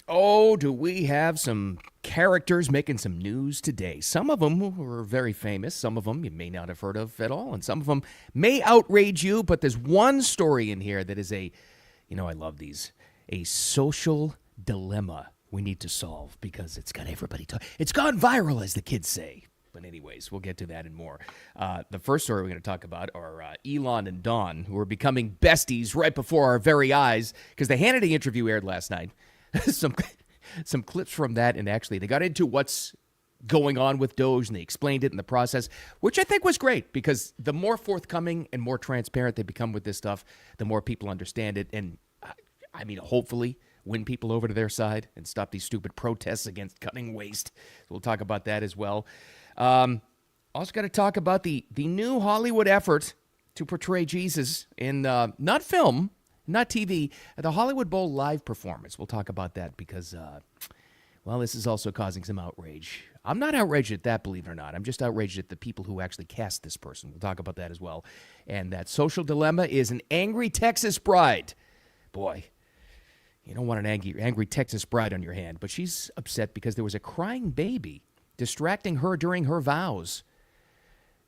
Oh, do we have some characters making some news today? Some of them were very famous. Some of them you may not have heard of at all. And some of them may outrage you. But there's one story in here that is I love these, a social dilemma we need to solve because it's got everybody talking. It's gone viral, as the kids say. But anyways, we'll get to that and more. The first story we're going to talk about are Elon and Dawn, who are becoming besties right before our very eyes because the Hannity interview aired last night. some clips from that, and actually they got into what's going on with Doge, and they explained it in the process, which I think was great because the more forthcoming and more transparent they become with this stuff, the more people understand it, and hopefully win people over to their side and stop these stupid protests against cutting waste. So we'll talk about that as well. Also got to talk about the new Hollywood effort to portray Jesus in not film, not TV, the Hollywood Bowl live performance. We'll talk about that because, this is also causing some outrage. I'm not outraged at that, believe it or not. I'm just outraged at the people who actually cast this person. We'll talk about that as well. And that social dilemma is an angry Texas bride. Boy, you don't want an angry Texas bride on your hand, but she's upset because there was a crying baby distracting her during her vows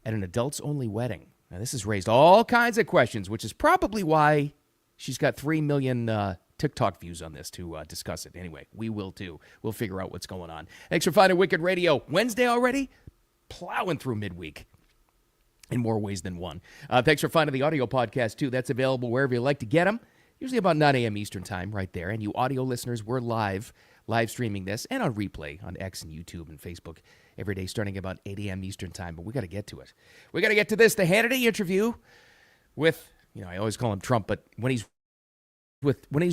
at an adults-only wedding. Now, this has raised all kinds of questions, which is probably why she's got 3 million TikTok views on this to discuss it. Anyway, we will too. We'll figure out what's going on. Thanks for finding Wicked Radio. Wednesday already? Plowing through midweek in more ways than one. Thanks for finding the audio podcast too. That's available wherever you like to get them. Usually about 9 a.m. Eastern time right there. And you audio listeners, we're live streaming this and on replay on X and YouTube and Facebook every day starting about 8 a.m. Eastern time. But we got to get to it. We got to get to this. The Hannity interview with, I always call him Trump, but when he's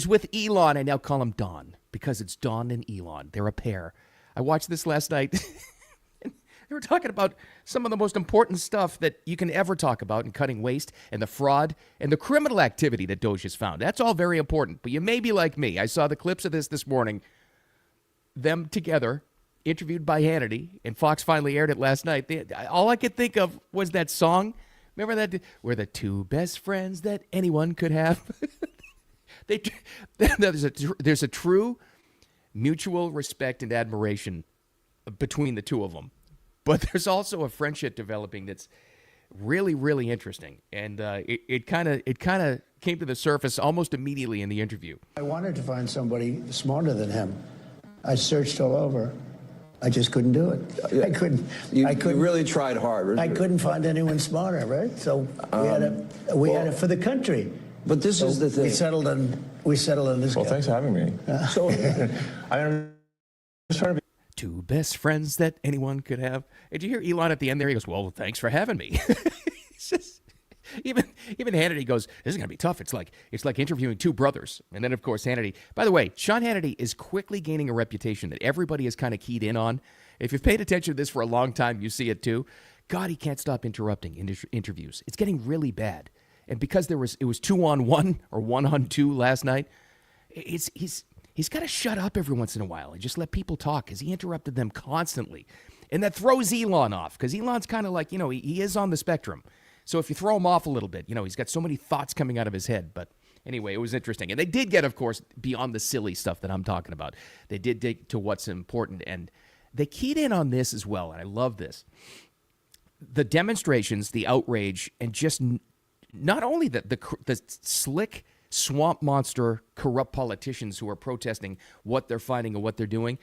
with Elon, I now call him Dawn because it's Dawn and Elon. They're a pair. I watched this last night. They were talking about some of the most important stuff that you can ever talk about in cutting waste and the fraud and the criminal activity that Doge has found. That's all very important. But you may be like me. I saw the clips of this morning, them together, interviewed by Hannity, and Fox finally aired it last night. All I could think of was that song. Remember that? We're the two best friends that anyone could have. There's a true mutual respect and admiration between the two of them. But there's also a friendship developing that's really, really interesting. And it kind of came to the surface almost immediately in the interview. I wanted to find somebody smarter than him. I searched all over. I just couldn't do it. I couldn't. You really tried hard. I couldn't find anyone smarter, right? So we had it for the country. But this is the thing. We settled on this guy. Well, thanks for having me. So I'm just trying to be. Two best friends that anyone could have. Did you hear Elon at the end there? He goes, well, thanks for having me. It's just, even Hannity goes, this is going to be tough. It's like interviewing two brothers. And then, of course, Hannity. By the way, Sean Hannity is quickly gaining a reputation that everybody is kind of keyed in on. If you've paid attention to this for a long time, you see it too. God, he can't stop interrupting interviews. It's getting really bad. And because it was 2-on-1 or 1-on-2 last night, he's got to shut up every once in a while and just let people talk because he interrupted them constantly. And that throws Elon off because Elon's kind of like, he is on the spectrum. So if you throw him off a little bit, he's got so many thoughts coming out of his head. But anyway, it was interesting. And they did get, of course, beyond the silly stuff that I'm talking about. They did dig to what's important. And they keyed in on this as well. And I love this. The demonstrations, the outrage, and just not only the slick swamp monster, corrupt politicians who are protesting what they're finding and what they're doing,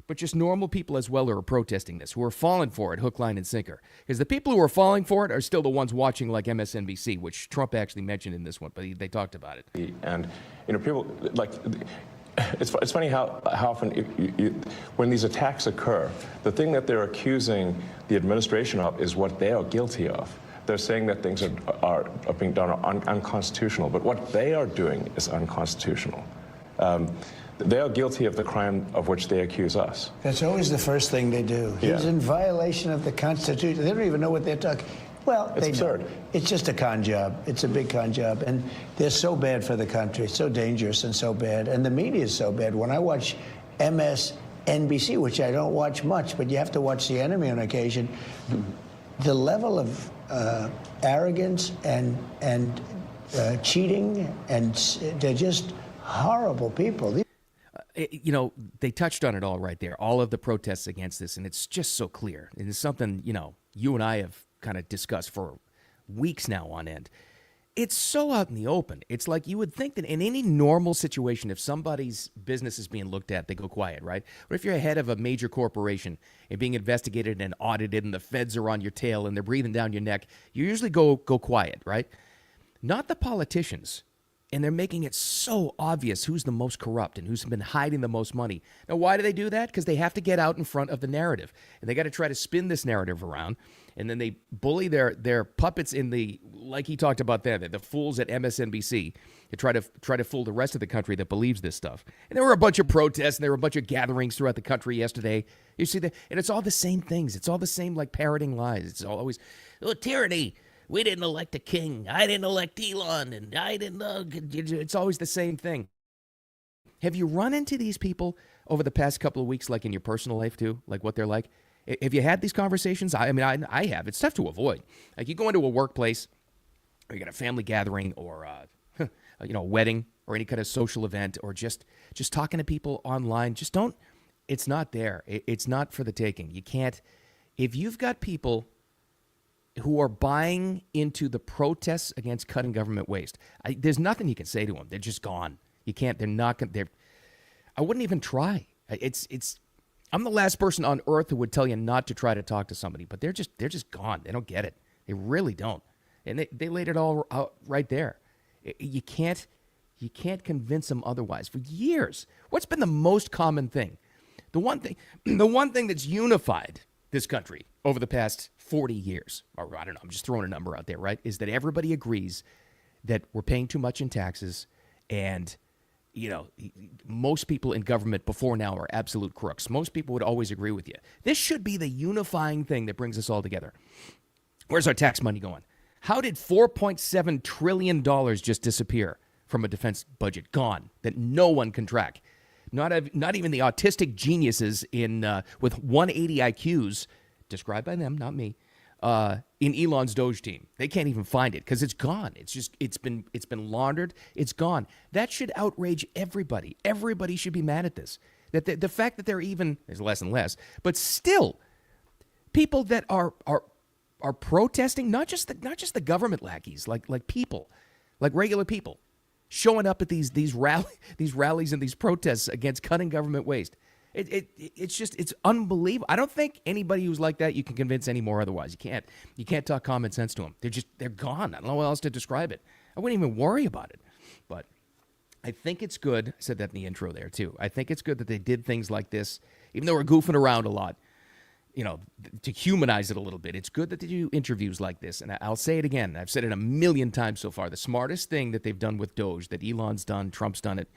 but just normal people as well who are protesting this, who are falling for it, hook, line, and sinker. Because the people who are falling for it are still the ones watching like MSNBC, which Trump actually mentioned in this one, but they talked about it. And, people, like, it's funny how often when these attacks occur, the thing that they're accusing the administration of is what they are guilty of. They're saying that things are being done unconstitutional, but what they are doing is unconstitutional. They are guilty of the crime of which they accuse us. That's always the first thing they do. Yeah. He's in violation of the Constitution. They don't even know what they're talking. Well, it's absurd. Know. It's just a con job. It's a big con job. And they're so bad for the country, so dangerous and so bad. And the media is so bad. When I watch MSNBC, which I don't watch much, but you have to watch the enemy on occasion, the level of arrogance and cheating, and they're just horrible people. they touched on it all right there. All of the protests against this, and it's just so clear. And it's something, you and I have kind of discussed for weeks now on end. It's so out in the open. It's like you would think that in any normal situation, if somebody's business is being looked at, they go quiet, right? But if you're a head of a major corporation and being investigated and audited and the feds are on your tail and they're breathing down your neck, you usually go quiet, right? Not the politicians. And they're making it so obvious who's the most corrupt and who's been hiding the most money. Now, why do they do that? Because they have to get out in front of the narrative. And they got to try to spin this narrative around. And then they bully their puppets in like he talked about there, the fools at MSNBC to try to fool the rest of the country that believes this stuff. And there were a bunch of protests and there were a bunch of gatherings throughout the country yesterday. You see that? And it's all the same things. It's all the same, like, parroting lies. It's always, tyranny. We didn't elect a king. I didn't elect Elon, and I didn't. It's always the same thing. Have you run into these people over the past couple of weeks, like in your personal life too, like what they're like? Have you had these conversations? I have. It's tough to avoid. Like, you go into a workplace, or you got a family gathering, or a wedding, or any kind of social event, or just talking to people online. Just don't. It's not there. It's not for the taking. You can't. If you've got people who are buying into the protests against cutting government waste, there's nothing you can say to them. They're just gone. You can't. They're not going. I wouldn't even try. I'm the last person on earth who would tell you not to try to talk to somebody, but they're just gone. They don't get it. They really don't. And they laid it all out right there. You can't convince them otherwise. For years, what's been the most common thing? The one thing that's unified this country over the past 40 years, or I don't know, I'm just throwing a number out there, right, is that everybody agrees that we're paying too much in taxes, and, most people in government before now are absolute crooks. Most people would always agree with you. This should be the unifying thing that brings us all together. Where's our tax money going? How did $4.7 trillion just disappear from a defense budget? Gone, that no one can track. Not even the autistic geniuses with 180 IQs, described by them, not me, in Elon's Doge team. They can't even find it because it's gone. It's been laundered. It's gone. That should outrage everybody. Everybody should be mad at this. That the fact that there's less and less, but still, people that are protesting, not just the government lackeys, like people, like regular people, showing up at these rallies and these protests against cutting government waste. It's unbelievable. I don't think anybody who's like that you can convince anymore otherwise. You can't talk common sense to them. They're gone. I don't know how else to describe it. I wouldn't even worry about it. But I think it's good. I said that in the intro there too. I think it's good that they did things like this, even though we're goofing around a lot, to humanize it a little bit. It's good that they do interviews like this. And I'll say it again. I've said it a million times so far. The smartest thing that they've done with Doge, that Elon's done, Trump's done it,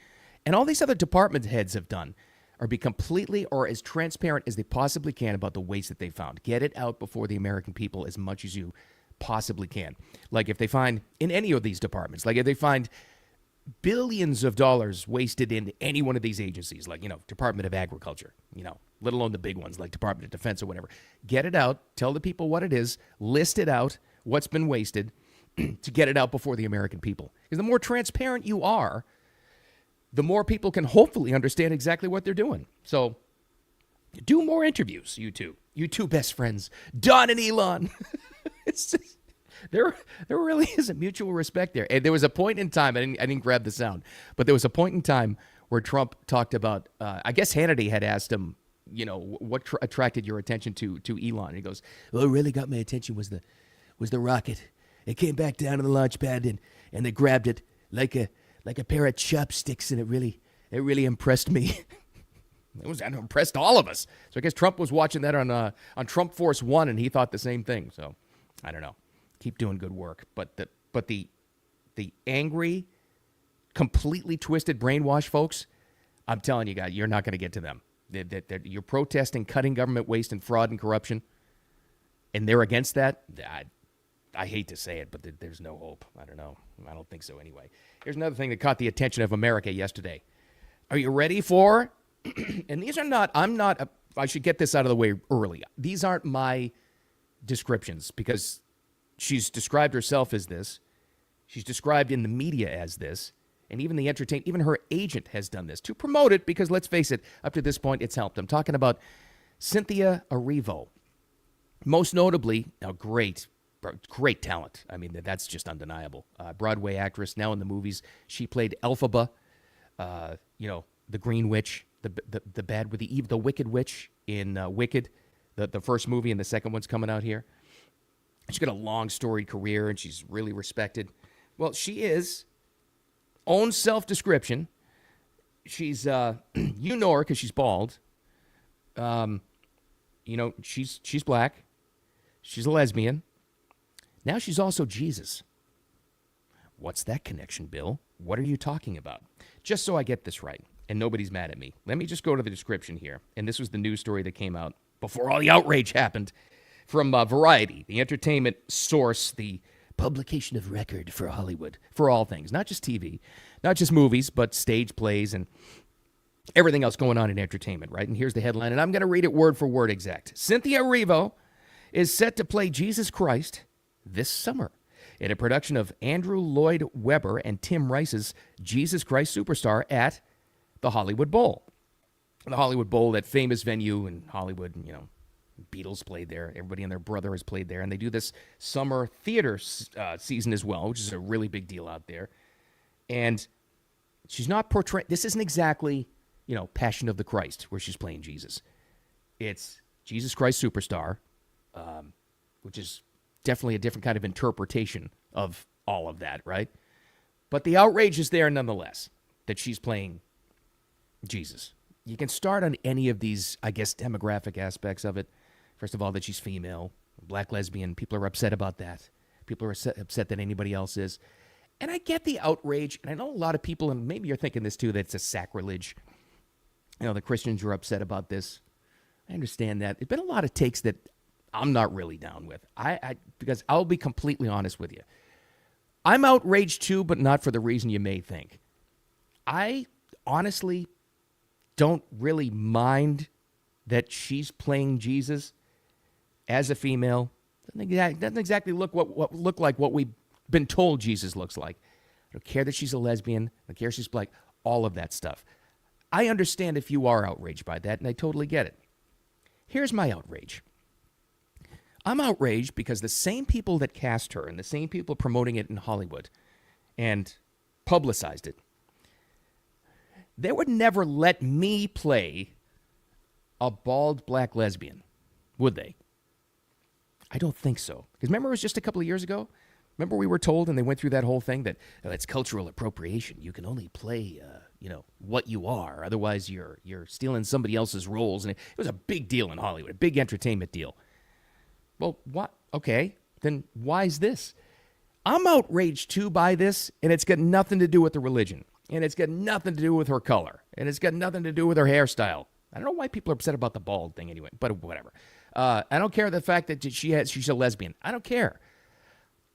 and all these other department heads have done, or be completely or as transparent as they possibly can about the waste that they found. Get it out before the American people as much as you possibly can. Like if they find in any of these departments, like if they find billions of dollars wasted in any one of these agencies, like, Department of Agriculture, let alone the big ones like Department of Defense or whatever. Get it out. Tell the people what it is. List it out, what's been wasted, to get it out before the American people. Because the more transparent you are, the more people can hopefully understand exactly what they're doing. So do more interviews, you two best friends, Don and Elon. It's just, there really is a mutual respect there. And there was a point in time, I didn't grab the sound, but there was a point in time where Trump talked about, I guess Hannity had asked him, what attracted your attention to Elon? And he goes, well, what really got my attention was the rocket. It came back down to the launch pad and they grabbed it like a pair of chopsticks, and it really impressed me. It impressed all of us. So I guess Trump was watching that on Trump Force One, and he thought the same thing. So I don't know. Keep doing good work, but the angry, completely twisted, brainwashed folks, I'm telling you guys, you're not going to get to them. You're protesting cutting government waste and fraud and corruption, and they're against that. I hate to say it, but there's no hope. I don't know. I don't think so anyway. Here's another thing that caught the attention of America yesterday. Are you ready for, and these are not, I should get this out of the way early. These aren't my descriptions because she's described herself as this. She's described in the media as this. And even even her agent has done this to promote it because, let's face it, up to this point, it's helped. I'm talking about Cynthia Erivo. Most notably, a great talent. I mean, that's just undeniable. Broadway actress, now in the movies. She played Elphaba, the Green Witch, the bad with the Wicked Witch in Wicked, the first movie, and the second one's coming out here. She's got a long storied career, and she's really respected. Well, she is, own self-description. She's, you know her because she's bald. She's black. She's a lesbian. Now she's also Jesus. What's that connection, Bill? What are you talking about? Just so I get this right, and nobody's mad at me, let me just go to the description here. And this was the news story that came out before all the outrage happened from Variety, the entertainment source, the publication of record for Hollywood, for all things, not just TV, not just movies, but stage plays and everything else going on in entertainment, right? And here's the headline, and I'm going to read it word for word exact. Cynthia Erivo is set to play Jesus Christ this summer in a production of Andrew Lloyd Webber and Tim Rice's Jesus Christ Superstar at the Hollywood Bowl. The Hollywood Bowl, that famous venue in Hollywood, Beatles played there. Everybody and their brother has played there. And they do this summer theater season as well, which is a really big deal out there. And she's not portraying, this isn't exactly, Passion of the Christ, where she's playing Jesus. It's Jesus Christ Superstar, which is definitely a different kind of interpretation of all of that, right? But the outrage is there nonetheless, that she's playing Jesus. You can start on any of these, I guess, demographic aspects of it. First of all, that she's female, black lesbian. People are upset about that. People are upset that anybody else is. And I get the outrage, and I know a lot of people, and maybe you're thinking this too, that it's a sacrilege. The Christians are upset about this. I understand that. There's been a lot of takes that I'm not really down with. Because I'll be completely honest with you. I'm outraged too, but not for the reason you may think. I honestly don't really mind that she's playing Jesus as a female. Doesn't exactly look like what we've been told Jesus looks like. I don't care that she's a lesbian. I don't care she's black. All of that stuff. I understand if you are outraged by that, and I totally get it. Here's my outrage. I'm outraged because the same people that cast her and the same people promoting it in Hollywood and publicized it, they would never let me play a bald black lesbian, would they? I don't think so. Because remember, it was just a couple of years ago? Remember we were told, and they went through that whole thing that it's cultural appropriation. You can only play, what you are. Otherwise, you're stealing somebody else's roles. And it was a big deal in Hollywood, a big entertainment deal. Well, what? Okay, then why is this? I'm outraged, too, by this, and it's got nothing to do with the religion. And it's got nothing to do with her color. And it's got nothing to do with her hairstyle. I don't know why people are upset about the bald thing anyway, but whatever. I don't care the fact that she's a lesbian. I don't care.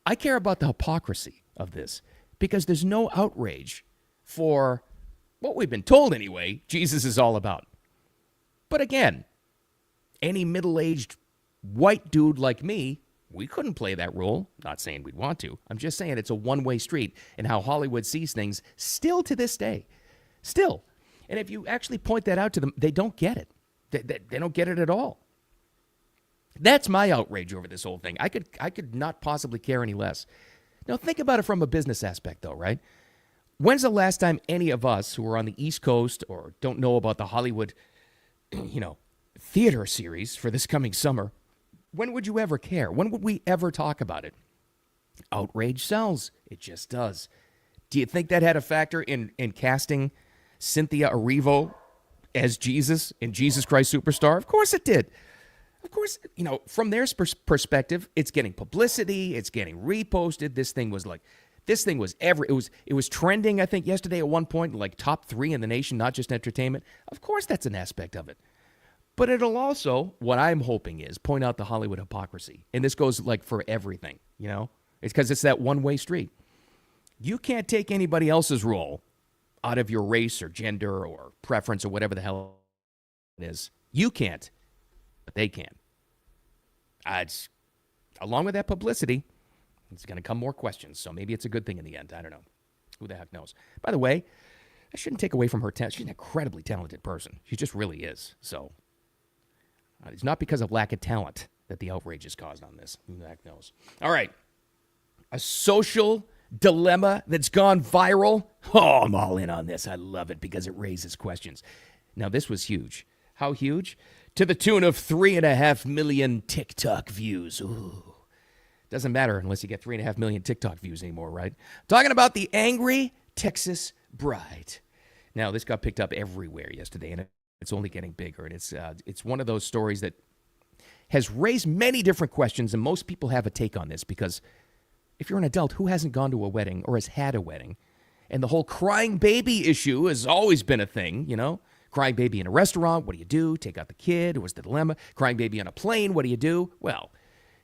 I care about the hypocrisy of this because there's no outrage for what we've been told anyway Jesus is all about. But again, any middle-aged white dude like me, we couldn't play that role. Not saying we'd want to. I'm just saying it's a one-way street and how Hollywood sees things still to this day. Still. And if you actually point that out to them, they don't get it. They don't get it at all. That's my outrage over this whole thing. I could not possibly care any less. Now, think about it from a business aspect, though, right? When's the last time any of us who are on the East Coast or don't know about the Hollywood, theater series for this coming summer, when would you ever care? When would we ever talk about it? Outrage sells. It just does. Do you think that had a factor in casting Cynthia Erivo as Jesus in Jesus Christ Superstar? Of course it did. Of course, from their perspective, it's getting publicity, it's getting reposted. This thing was it was trending, I think, yesterday at one point, like top 3 in the nation, not just entertainment. Of course, that's an aspect of it. But it'll also, what I'm hoping is, point out the Hollywood hypocrisy. And this goes like for everything, It's because it's that one-way street. You can't take anybody else's role out of your race or gender or preference or whatever the hell it is. You can't. But they can. Along with that publicity, it's going to come more questions. So maybe it's a good thing in the end. I don't know. Who the heck knows? By the way, I shouldn't take away from her talent. She's an incredibly talented person. She just really is. So it's not because of lack of talent that the outrage is caused on this. Who the heck knows? All right. A social dilemma that's gone viral. Oh, I'm all in on this. I love it because it raises questions. Now, this was huge. How huge? To the tune of 3.5 million TikTok views. Ooh. Doesn't matter unless you get 3.5 million TikTok views anymore, right? Talking about the angry Texas bride. Now, this got picked up everywhere yesterday, and it's only getting bigger. And it's one of those stories that has raised many different questions, and most people have a take on this because if you're an adult, who hasn't gone to a wedding or has had a wedding? And the whole crying baby issue has always been a thing, you know? Crying baby in a restaurant, what do you do? Take out the kid? What's the dilemma? Crying baby on a plane, what do you do? Well,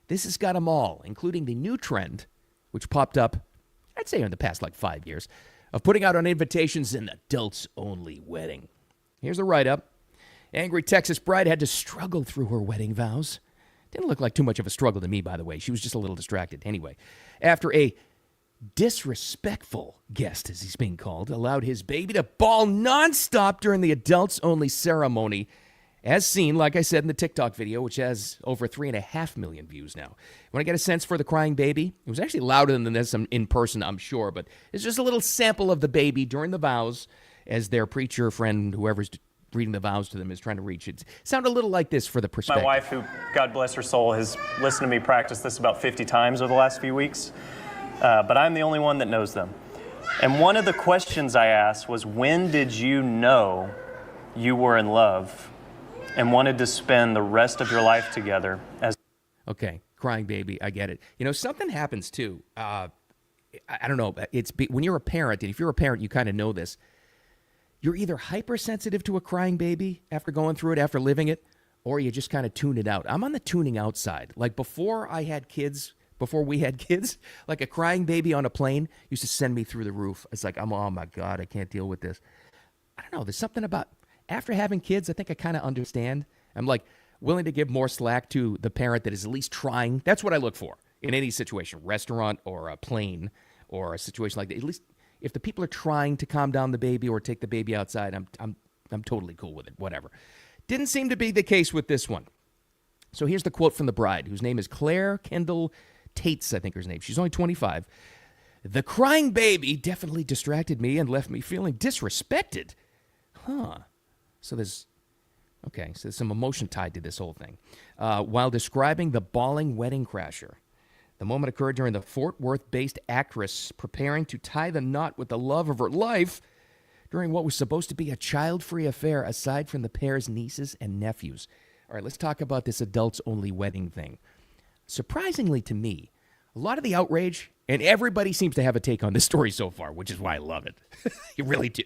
this has got them all, including the new trend, which popped up, I'd say in the past 5 years, of putting out on invitations an adults-only wedding. Here's a write-up. Angry Texas bride had to struggle through her wedding vows. Didn't look like too much of a struggle to me, by the way. She was just a little distracted. Anyway, after a disrespectful guest, as he's being called, allowed his baby to bawl nonstop during the adults-only ceremony, as seen, like I said, in the TikTok video, which has over 3.5 million views now. Want to get a sense for the crying baby? It was actually louder than this in person, I'm sure, but it's just a little sample of the baby during the vows as their preacher friend, whoever's reading the vows to them, is trying to reach it. Sound a little like this for the perspective. My wife, who, God bless her soul, has listened to me practice this about 50 times over the last few weeks, but I'm the only one that knows them. And one of the questions I asked was, when did you know you were in love and wanted to spend the rest of your life together? Okay, crying baby, I get it. You know, something happens too. I don't know. When you're a parent, and if you're a parent, you kind of know this. You're either hypersensitive to a crying baby after going through it, after living it, or you just kind of tune it out. I'm on the tuning out side. Like before we had kids, like a crying baby on a plane used to send me through the roof. It's like, oh my God, I can't deal with this. I don't know. There's something about after having kids, I think I kind of understand. I'm like willing to give more slack to the parent that is at least trying. That's what I look for in any situation, restaurant or a plane or a situation like that. At least if the people are trying to calm down the baby or take the baby outside, I'm totally cool with it, whatever. Didn't seem to be the case with this one. So here's the quote from the bride, whose name is Claire Kendall Tates, I think her name. She's only 25. The crying baby definitely distracted me and left me feeling disrespected. So there's some emotion tied to this whole thing. While describing the bawling wedding crasher, the moment occurred during the Fort Worth-based actress preparing to tie the knot with the love of her life during what was supposed to be a child-free affair aside from the pair's nieces and nephews. All right, let's talk about this adults-only wedding thing. Surprisingly to me, a lot of the outrage, and everybody seems to have a take on this story so far, which is why I love it. You really do.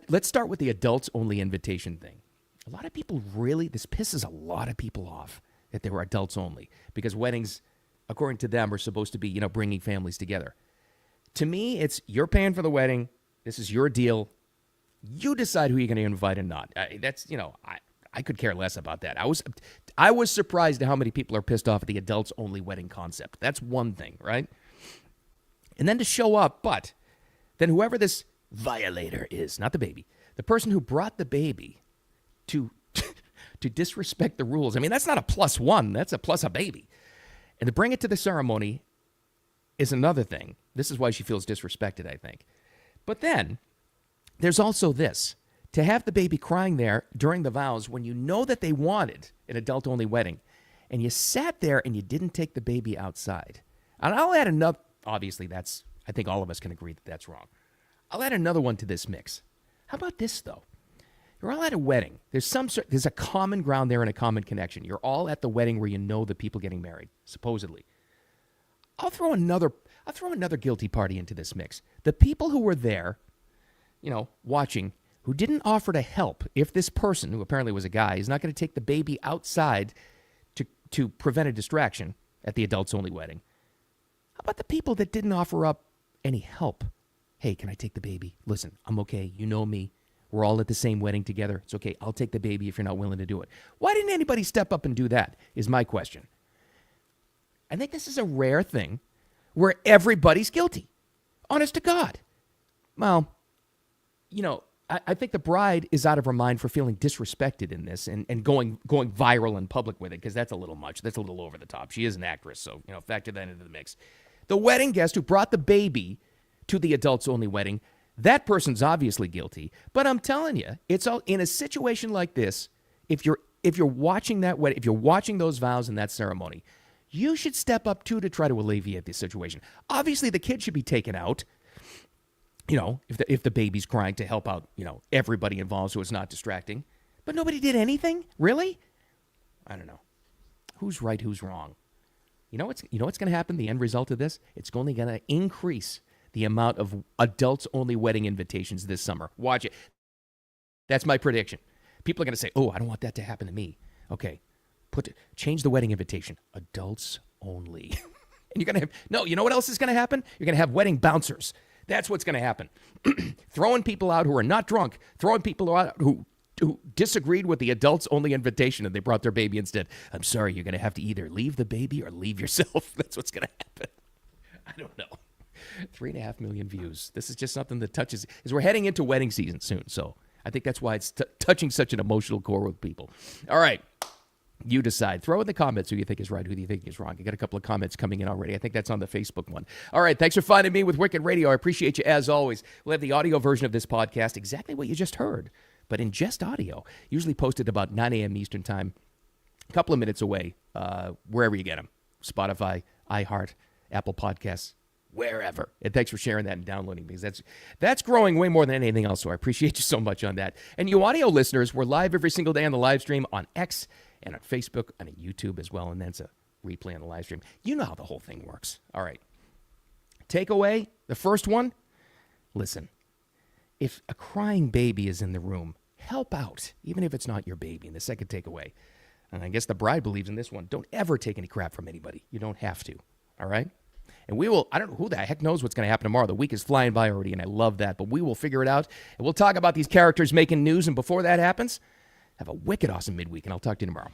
Let's start with the adults-only invitation thing. A lot of people this pisses a lot of people off that they were adults only because weddings, according to them, are supposed to be, bringing families together. To me, it's you're paying for the wedding. This is your deal. You decide who you're going to invite and not. I could care less about that. I was surprised at how many people are pissed off at the adults-only wedding concept. That's one thing, right? And then to show up, but then whoever this violator is, not the baby, the person who brought the baby to disrespect the rules. I mean, that's not a +1. That's a plus a baby. And to bring it to the ceremony is another thing. This is why she feels disrespected, I think. But then there's also this. To have the baby crying there during the vows when you know that they wanted an adult-only wedding and you sat there and you didn't take the baby outside. And I'll add another, obviously I think all of us can agree that that's wrong. I'll add another one to this mix. How about this, though? You're all at a wedding. There's a common ground there and a common connection. You're all at the wedding where you know the people getting married, supposedly. I'll throw another guilty party into this mix. The people who were there, watching, who didn't offer to help if this person, who apparently was a guy, is not going to take the baby outside to prevent a distraction at the adults-only wedding. How about the people that didn't offer up any help? Hey, can I take the baby? Listen, I'm okay. You know me. We're all at the same wedding together. It's okay. I'll take the baby if you're not willing to do it. Why didn't anybody step up and do that is my question. I think this is a rare thing where everybody's guilty. Honest to God. Well, I think the bride is out of her mind for feeling disrespected in this and going viral in public with it, because that's a little much. That's a little over the top. She is an actress, so factor that into the mix. The wedding guest who brought the baby to the adults-only wedding, that person's obviously guilty. But I'm telling you, it's all in a situation like this. If you're watching that wedding, if you're watching those vows and that ceremony, you should step up too to try to alleviate the situation. Obviously, the kid should be taken out. If the baby's crying, to help out, everybody involved so it's not distracting. But nobody did anything? Really? I don't know. Who's right, who's wrong? You know what's going to happen? The end result of this? It's only going to increase the amount of adults-only wedding invitations this summer. Watch it. That's my prediction. People are going to say, oh, I don't want that to happen to me. Okay, change the wedding invitation. Adults only. And you're going to have, no, you know what else is going to happen? You're going to have wedding bouncers. That's what's going to happen. Throwing people out who are not drunk, throwing people out who disagreed with the adults-only invitation and they brought their baby instead. I'm sorry, you're going to have to either leave the baby or leave yourself. That's what's going to happen. I don't know. 3.5 million views. This is just something that touches, as we're heading into wedding season soon. So I think that's why it's touching such an emotional chord with people. All right. You decide. Throw in the comments who you think is right, who do you think is wrong. You got a couple of comments coming in already. I think that's on the Facebook one. All right. Thanks for finding me with Wicked Radio. I appreciate you as always. We'll have the audio version of this podcast, exactly what you just heard, but in just audio, usually posted about 9 a.m. Eastern time, a couple of minutes away, wherever you get them. Spotify, iHeart, Apple Podcasts, wherever. And thanks for sharing that and downloading, because that's growing way more than anything else. So I appreciate you so much on that. And you audio listeners, we're live every single day on the live stream on X and on Facebook and on YouTube as well. And that's a replay on the live stream. You know how the whole thing works. All right. Takeaway, the first one. Listen, if a crying baby is in the room, help out, even if it's not your baby. And the second takeaway, and I guess the bride believes in this one, don't ever take any crap from anybody. You don't have to. All right? And we will, I don't know who the heck knows what's going to happen tomorrow. The week is flying by already, and I love that. But we will figure it out. And we'll talk about these characters making news. And before that happens, have a wicked awesome midweek, and I'll talk to you tomorrow.